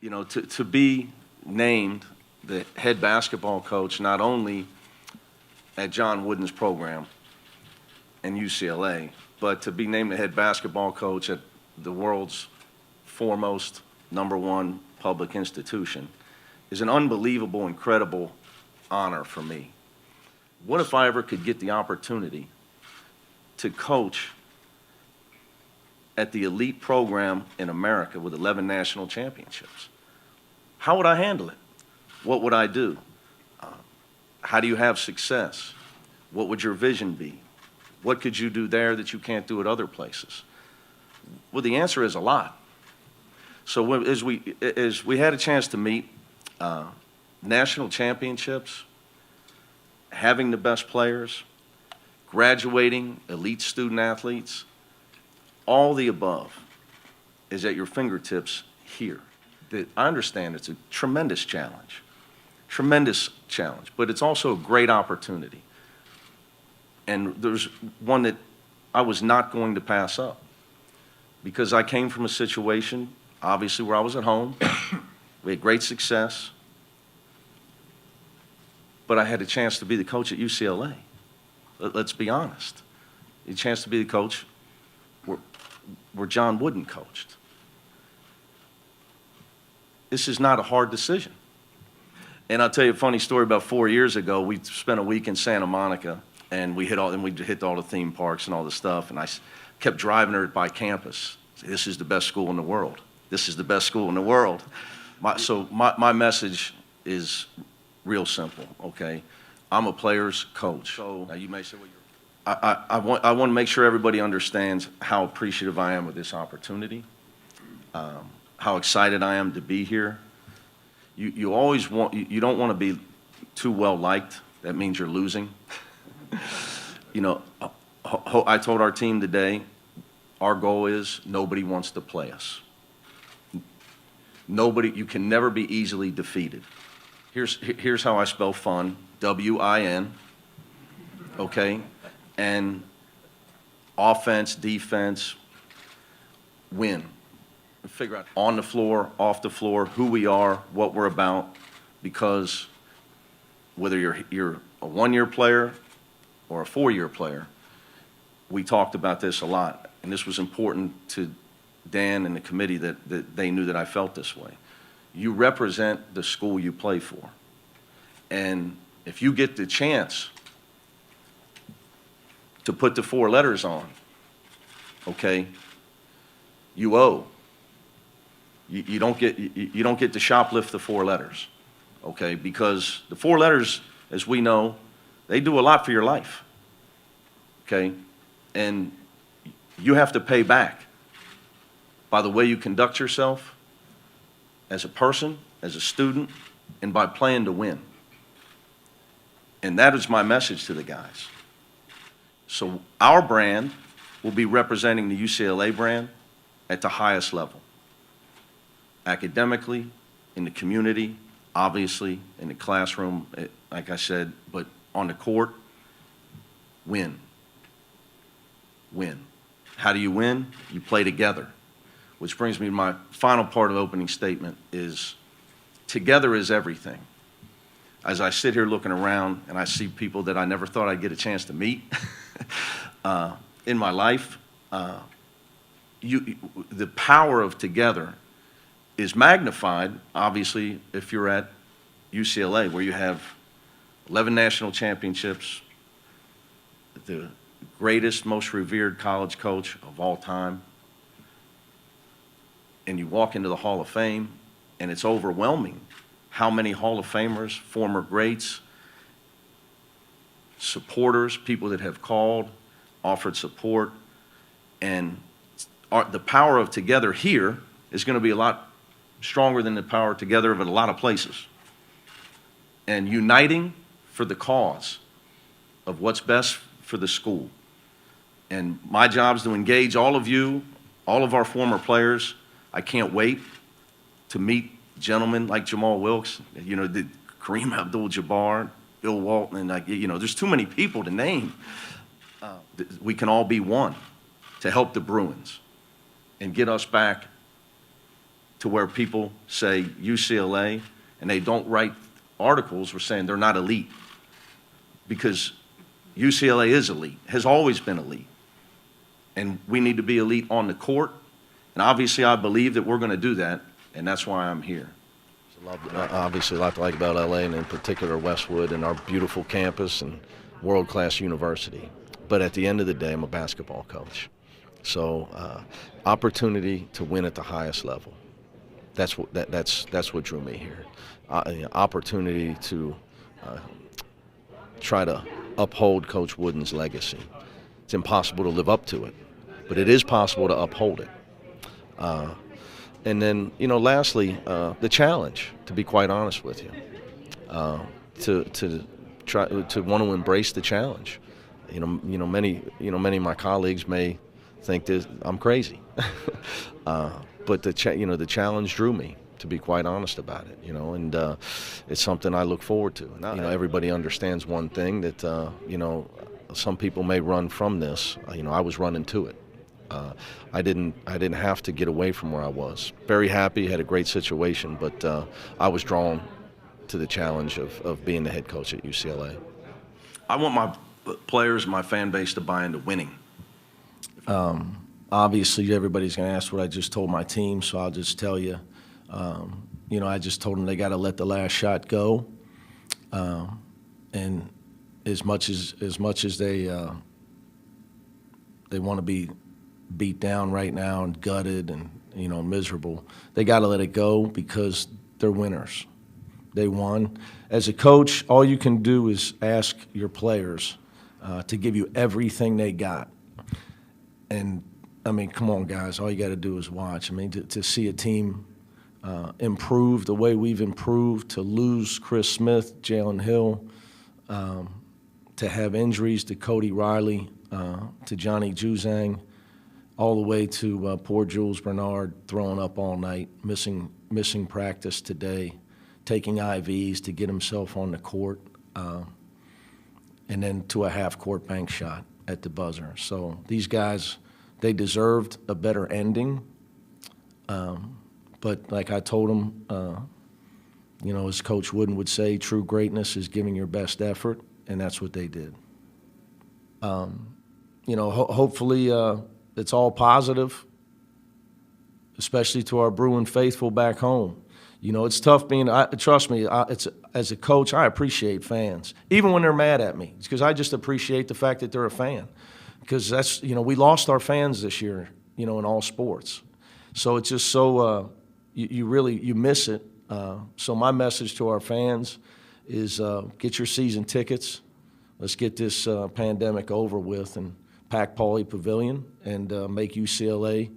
You know, to be named the head basketball coach not only at John Wooden's program and UCLA, but to be named the head basketball coach at the world's foremost #1 public institution is an unbelievable, incredible honor for me. What if I ever could get the opportunity to coach at the elite program in America with 11 national championships? How would I handle it? What would I do? How do you have success? What would your vision be? What could you do there that you can't do at other places? Well, the answer is a lot. So as we had a chance to meet, national championships, having the best players, graduating elite student athletes, all the above is at your fingertips here. I understand it's a tremendous challenge, but it's also a great opportunity. And there's one that I was not going to pass up because I came from a situation, obviously, where I was at home. We had great success, but I had a chance to be the coach at UCLA. Let's be honest. A chance to be the coach where John Wooden coached. This is not a hard decision. And I'll tell you a funny story. About 4 years ago, we spent a week in Santa Monica, and we hit all the theme parks and all the stuff, and I kept driving her by campus. This is the best school in the world. This is the best school in the world. My message is real simple, okay? I'm a player's coach. So now you may say, well, I want to make sure everybody understands how appreciative I am of this opportunity, how excited I am to be here. You don't want to be too well liked. That means you're losing. You know, I told our team today, our goal is nobody wants to play us. You can never be easily defeated. Here's how I spell fun, W-I-N, okay? And offense, defense, win. Figure out on the floor, off the floor, who we are, what we're about, because whether you're a one-year player or a four-year player, we talked about this a lot, and this was important to Dan and the committee that they knew that I felt this way. You represent the school you play for, and if you get the chance to put the 4 letters on, okay, you owe. You don't get to shoplift the 4 letters, okay? Because the 4 letters, as we know, they do a lot for your life, okay? And you have to pay back by the way you conduct yourself as a person, as a student, and by playing to win. And that is my message to the guys. So our brand will be representing the UCLA brand at the highest level. Academically, in the community, obviously, in the classroom, like I said, but on the court, win. Win. How do you win? You play together. Which brings me to my final part of the opening statement is together is everything. As I sit here looking around and I see people that I never thought I'd get a chance to meet in my life, the power of together is magnified, obviously, if you're at UCLA, where you have 11 national championships, the greatest, most revered college coach of all time, and you walk into the Hall of Fame, and it's overwhelming how many Hall of Famers, former greats, supporters, people that have called, offered support, and the power of together here is going to be a lot stronger than the power together of a lot of places. And uniting for the cause of what's best for the school. And my job is to engage all of you, all of our former players. I can't wait to meet gentlemen like Jamal Wilkes, you know, Kareem Abdul-Jabbar, Bill Walton, and there's too many people to name. We can all be one to help the Bruins and get us back to where people say UCLA and they don't write articles saying they're not elite, because UCLA is elite, has always been elite. And we need to be elite on the court. And obviously I believe that we're going to do that, and that's why I'm here. Obviously, a lot to like about LA, and in particular Westwood and our beautiful campus and world-class university. But at the end of the day, I'm a basketball coach. So opportunity to win at the highest level. That's what drew me here. Opportunity to try to uphold Coach Wooden's legacy. It's impossible to live up to it, but it is possible to uphold it. And then, lastly, the challenge, to be quite honest with you, to try to want to embrace the challenge. Many of my colleagues may think that I'm crazy, but the challenge drew me, to be quite honest about it. And it's something I look forward to. Everybody understands one thing, that some people may run from this. I was running to it. I didn't have to get away from where I was. Very happy, had a great situation, but I was drawn to the challenge of being the head coach at UCLA. I want my players, my fan base, to buy into winning. Obviously, everybody's going to ask what I just told my team, so I'll just tell you. I just told them they got to let the last shot go, and as much as they want to be beat down right now and gutted and miserable, they got to let it go, because they're winners. They won. As a coach, all you can do is ask your players to give you everything they got. And come on, guys, all you got to do is watch. To see a team improve the way we've improved, to lose Chris Smith, Jalen Hill, to have injuries to Cody Riley, to Johnny Juzang, all the way to poor Jules Bernard throwing up all night, missing practice today, taking IVs to get himself on the court, and then to a half-court bank shot at the buzzer. So these guys, they deserved a better ending. But like I told them, as Coach Wooden would say, true greatness is giving your best effort, and that's what they did. Hopefully it's all positive, especially to our Bruin faithful back home. It's tough being, trust me, as a coach, I appreciate fans, even when they're mad at me. It's because I just appreciate the fact that they're a fan. Because that's, we lost our fans this year, in all sports. So it's just so, you miss it. So my message to our fans is get your season tickets. Let's get this pandemic over with and pack Pauley Pavilion and make UCLA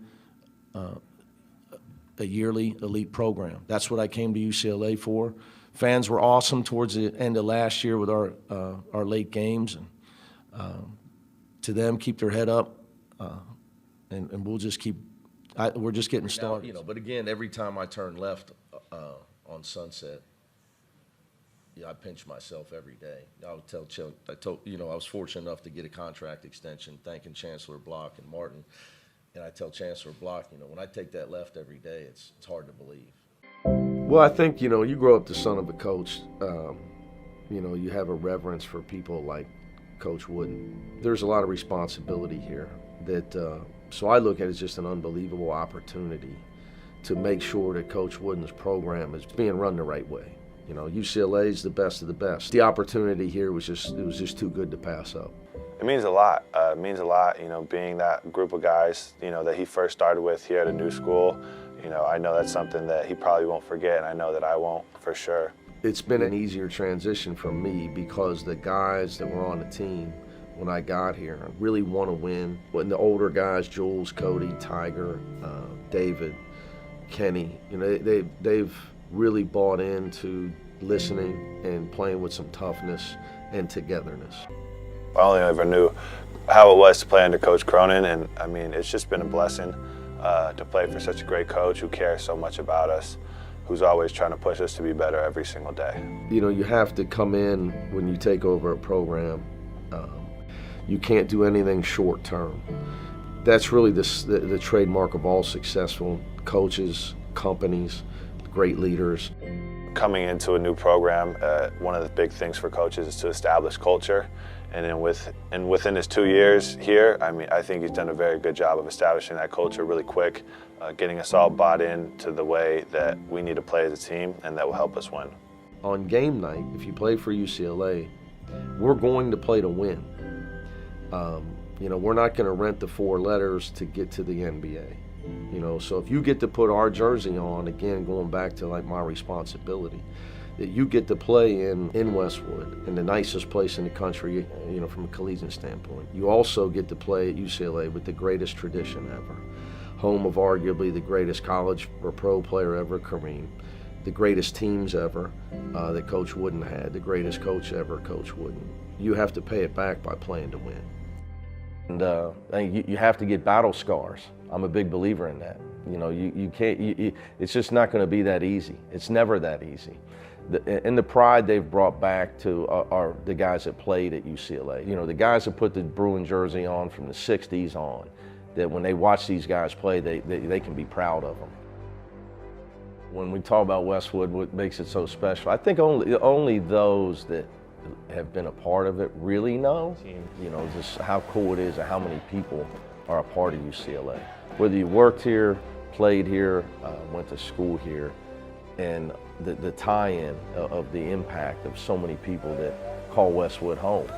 a yearly elite program. That's what I came to UCLA for. Fans were awesome towards the end of last year with our late games. And to them, keep their head up, and we'll just keep. We're just getting started. But again, every time I turn left on Sunset, I pinch myself every day. I was fortunate enough to get a contract extension, thanking Chancellor Block and Martin. And I tell Chancellor Block, when I take that left every day, it's hard to believe. Well, I think, you grow up the son of a coach. You have a reverence for people like Coach Wooden. There's a lot of responsibility here so I look at it as just an unbelievable opportunity to make sure that Coach Wooden's program is being run the right way. UCLA is the best of the best. The opportunity here was just too good to pass up. It means a lot. It means a lot, being that group of guys, that he first started with here at a new school. I know that's something that he probably won't forget, and I know that I won't for sure. It's been an easier transition for me because the guys that were on the team when I got here really want to win. When the older guys, Jules, Cody, Tiger, David, Kenny, they've really bought into listening and playing with some toughness and togetherness. I only ever knew how it was to play under Coach Cronin, and it's just been a blessing to play for such a great coach who cares so much about us, who's always trying to push us to be better every single day. You have to come in when you take over a program. You can't do anything short term. That's really the trademark of all successful coaches companies, great leaders. Coming into a new program, one of the big things for coaches is to establish culture. And then within his 2 years here, I mean, I think he's done a very good job of establishing that culture really quick, getting us all bought into the way that we need to play as a team, and that will help us win. On game night, if you play for UCLA, we're going to play to win. You know, we're not going to rent the 4 letters to get to the NBA. You know, so if you get to put our jersey on, again, going back to like my responsibility, that you get to play in Westwood, in the nicest place in the country, you know, from a collegiate standpoint. You also get to play at UCLA with the greatest tradition ever, home of arguably the greatest college or pro player ever, Kareem, the greatest teams ever that Coach Wooden had, the greatest coach ever, Coach Wooden. You have to pay it back by playing to win. And you have to get battle scars. I'm a big believer in that. You know, you can't, it's just not going to be that easy. It's never that easy. And the pride they've brought back to are the guys that played at UCLA. You know, the guys that put the Bruin jersey on from the 60s on, that when they watch these guys play, they can be proud of them. When we talk about Westwood, what makes it so special, I think only those that have been a part of it really know, you know, just how cool it is and how many people are a part of UCLA. Whether you worked here, played here, went to school here, and the tie-in of the impact of so many people that call Westwood home.